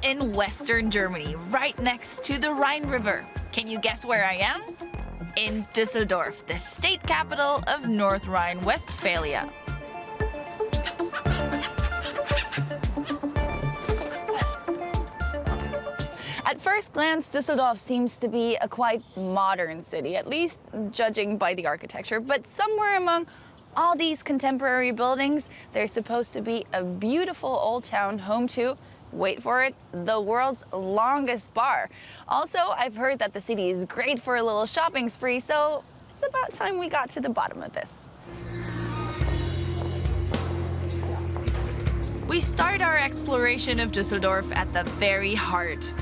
in western Germany, right next to the Rhine River. Can you guess where I am? In Düsseldorf, the state capital of North Rhine-Westphalia. At first glance, Düsseldorf seems to be a quite modern city, at least judging by the architecture. But somewhere among all these contemporary buildings, there's supposed to be a beautiful old town home to, wait for it, the world's longest bar. Also, I've heard that the city is great for a little shopping spree, so it's about time we got to the bottom of this. We start our exploration of Düsseldorf at the very heart,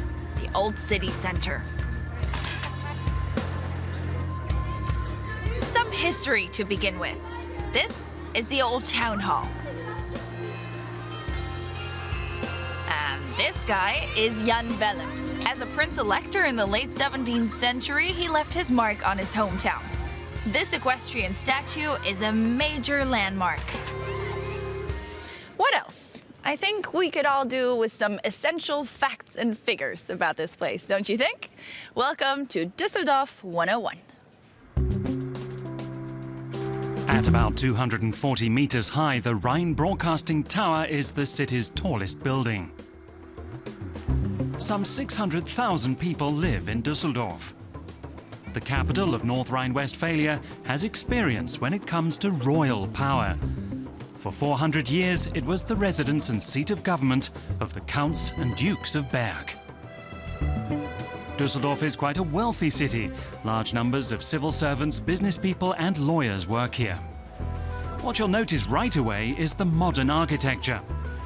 the old city center. Some history to begin with. This is the old town hall. And this guy is Jan Willem. As a prince-elector in the late 17th century, he left his mark on his hometown. This equestrian statue is a major landmark. What else? I think we could all do with some essential facts and figures about this place, don't you think? Welcome to Düsseldorf 101. At about 240 meters high, the Rhine Broadcasting Tower is the city's tallest building. Some 600,000 people live in Düsseldorf. The capital of North Rhine-Westphalia has experience when it comes to royal power. For 400 years, it was the residence and seat of government of the Counts and Dukes of Berg. Düsseldorf is quite a wealthy city. Large numbers of civil servants, business people and lawyers work here. What you'll notice right away is the modern architecture.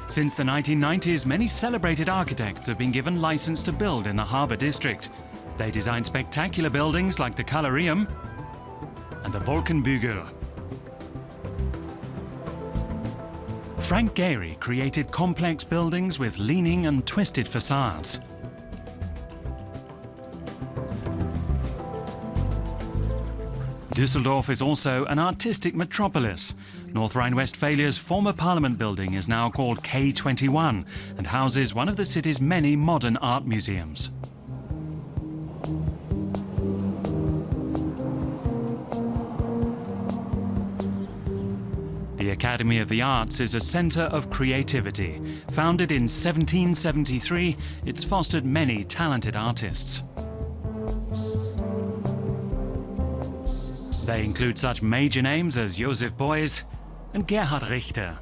Since the 1990s, many celebrated architects have been given license to build in the harbour district. They designed spectacular buildings like the Kalorium and the Wolkenbügel. Frank Gehry created complex buildings with leaning and twisted facades. Düsseldorf is also an artistic metropolis. North Rhine-Westphalia's former parliament building is now called K21 and houses one of the city's many modern art museums. The Academy of the Arts is a centre of creativity. Founded in 1773, it's fostered many talented artists. They include such major names as Joseph Beuys and Gerhard Richter.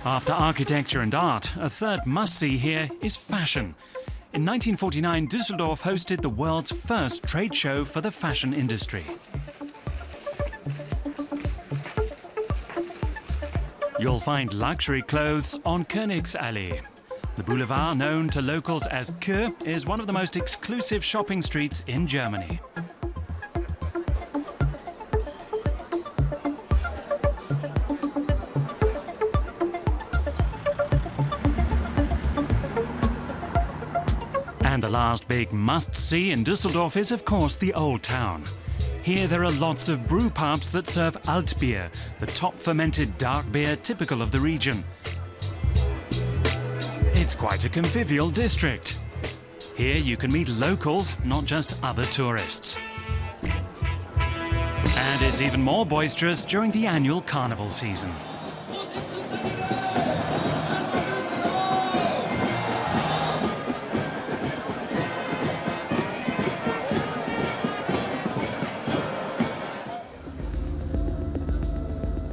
After architecture and art, a third must-see here is fashion. In 1949, Düsseldorf hosted the world's first trade show for the fashion industry. You'll find luxury clothes on Königsallee. The boulevard, known to locals as Kö, is one of the most exclusive shopping streets in Germany. And the last big must-see in Düsseldorf is, of course, the Old Town. Here there are lots of brew pubs that serve Altbier, the top-fermented dark beer typical of the region. It's quite a convivial district. Here you can meet locals, not just other tourists. And it's even more boisterous during the annual carnival season.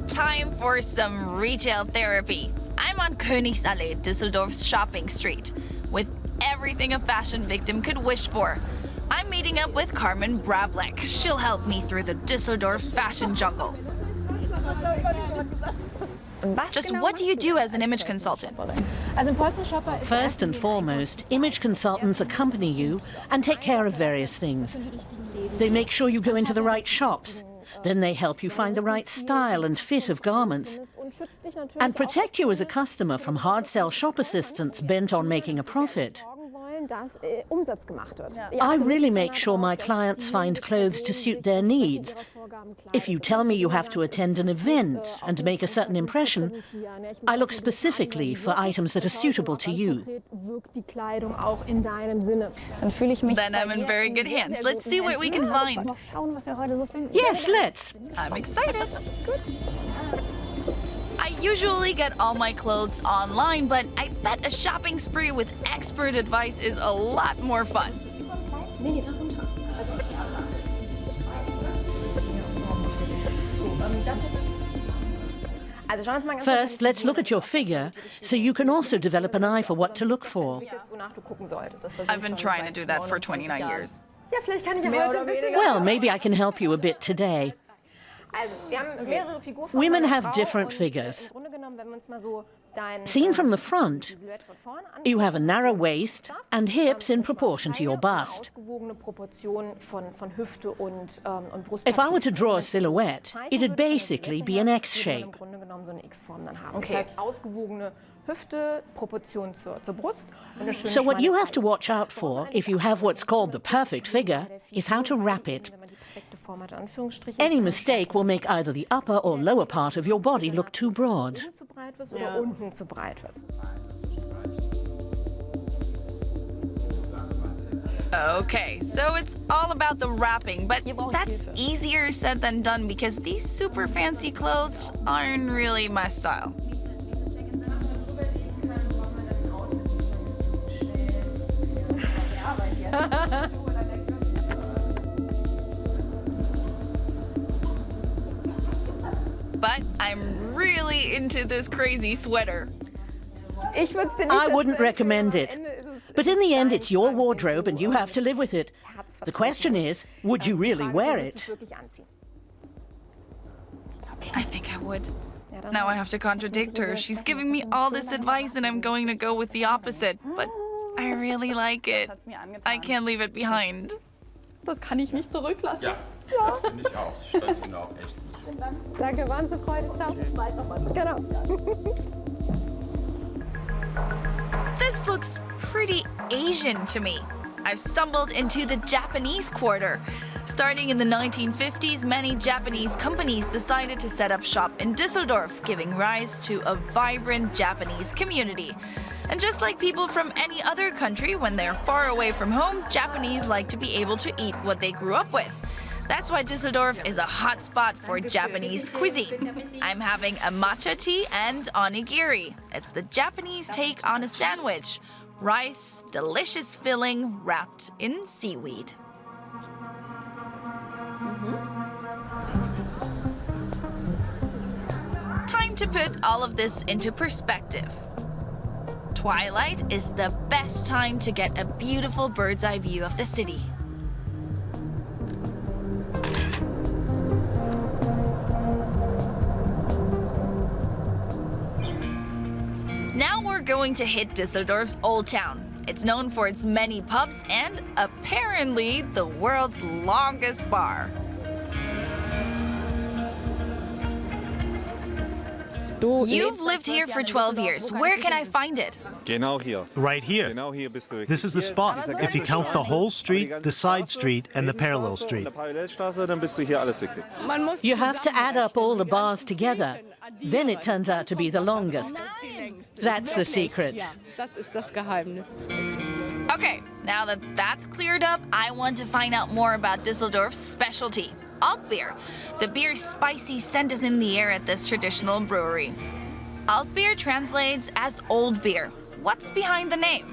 Time for some retail therapy. I'm on Königsallee, Düsseldorf's shopping street, with everything a fashion victim could wish for. I'm meeting up with Carmen Bravlek. She'll help me through the Düsseldorf fashion jungle. Just what do you do as an image consultant? First and foremost, image consultants accompany you and take care of various things. They make sure you go into the right shops. Then they help you find the right style and fit of garments and protect you as a customer from hard-sell shop assistants bent on making a profit. I really make sure my clients find clothes to suit their needs. If you tell me you have to attend an event and make a certain impression, I look specifically for items that are suitable to you. Then I'm in very good hands. Let's see what we can find. Yes, let's. I'm excited. I usually get all my clothes online, but I bet a shopping spree with expert advice is a lot more fun. First, let's look at your figure, so you can also develop an eye for what to look for. I've been trying to do that for 29 years. Well, maybe I can help you a bit today. Women have different figures. Seen from the front, you have a narrow waist and hips in proportion to your bust. If I were to draw a silhouette, it'd basically be an X shape. So what you have to watch out for, if you have what's called the perfect figure, is how to wrap it. Any mistake will make either the upper or lower part of your body look too broad. Okay, so it's all about the wrapping, but that's easier said than done because these super fancy clothes aren't really my style. But I'm really into this crazy sweater. I wouldn't recommend it. But in the end, it's your wardrobe and you have to live with it. The question is, would you really wear it? I think I would. Now I have to contradict her. She's giving me all this advice and I'm going to go with the opposite. But I really like it. I can't leave it behind. Das kann ich nicht zurücklassen. Ja, das finde ich auch. Das stand Ihnen auch echt gut. Danke, waren Sie Freude. Ciao. Genau. This looks pretty Asian to me. I've stumbled into the Japanese quarter. Starting in the 1950s, many Japanese companies decided to set up shop in Düsseldorf, giving rise to a vibrant Japanese community. And just like people from any other country, when they're far away from home, Japanese like to be able to eat what they grew up with. That's why Düsseldorf is a hot spot for Japanese cuisine. I'm having a matcha tea and onigiri. It's the Japanese take on a sandwich. Rice, delicious filling, wrapped in seaweed. Time to put all of this into perspective. Twilight is the best time to get a beautiful bird's eye view of the city. Now we're going to hit Düsseldorf's Old Town. It's known for its many pubs and apparently the world's longest bar. You've lived here for 12 years. Where can I find it? Genau hier. Right here. Genau hier bist du. This is the spot. If you count the whole street, the side street, and the parallel street. Parallelstraße, dann bist du hier alles richtig. You have to add up all the bars together. Then it turns out to be the longest. That's the secret. Das ist das Geheimnis. Okay, now that that's cleared up, I want to find out more about Düsseldorf's specialty, Altbier. The beer's spicy scent is in the air at this traditional brewery. Altbier translates as old beer. What's behind the name?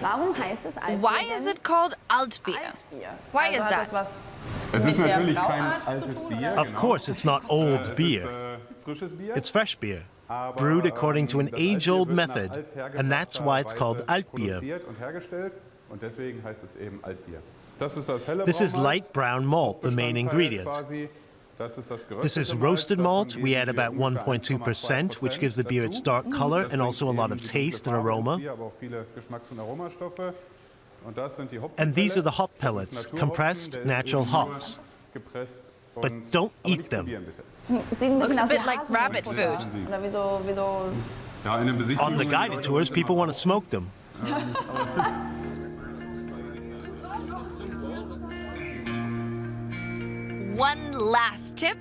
Why is it called Altbier? Why is that? Es ist natürlich kein altes Bier. Of course, it's not old beer. Frisches Bier. It's fresh beer, brewed according to an age-old method, and that's why it's called Altbier. Produziert und hergestellt und deswegen heißt es eben Altbier. Das ist das helle This is Braumalz, light brown malt, the main ingredient. quasi. Das ist das This is geröstete roasted Malz, malt. We add davon about geben wir ungefähr 1.2%, which gives the beer its dazu. dark color and also a lot of Das bringt taste and eben die dunkle aroma. Farbe ins Bier, aber auch viele Geschmacks- und Aromastoffe. Und das sind die And these are the hop Hopfenpellets. pellets, Das ist Naturhopfen, compressed der ist natural eben nur hops. gepresst But und- don't aber eat nicht them. probieren, bitte. Looks a bit like rabbit food. Oder wieso Ja, in den On the Besichtigungen guided tours, people want to smoke them. One last tip,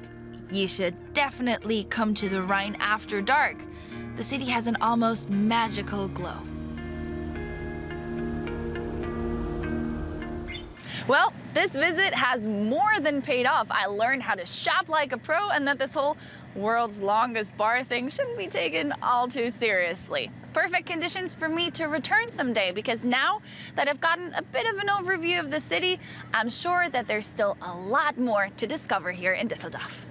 you should definitely come to the Rhine after dark. The city has an almost magical glow. Well, this visit has more than paid off. I learned how to shop like a pro and that this whole world's longest bar thing shouldn't be taken all too seriously. Perfect conditions for me to return someday, because now that I've gotten a bit of an overview of the city, I'm sure that there's still a lot more to discover here in Düsseldorf.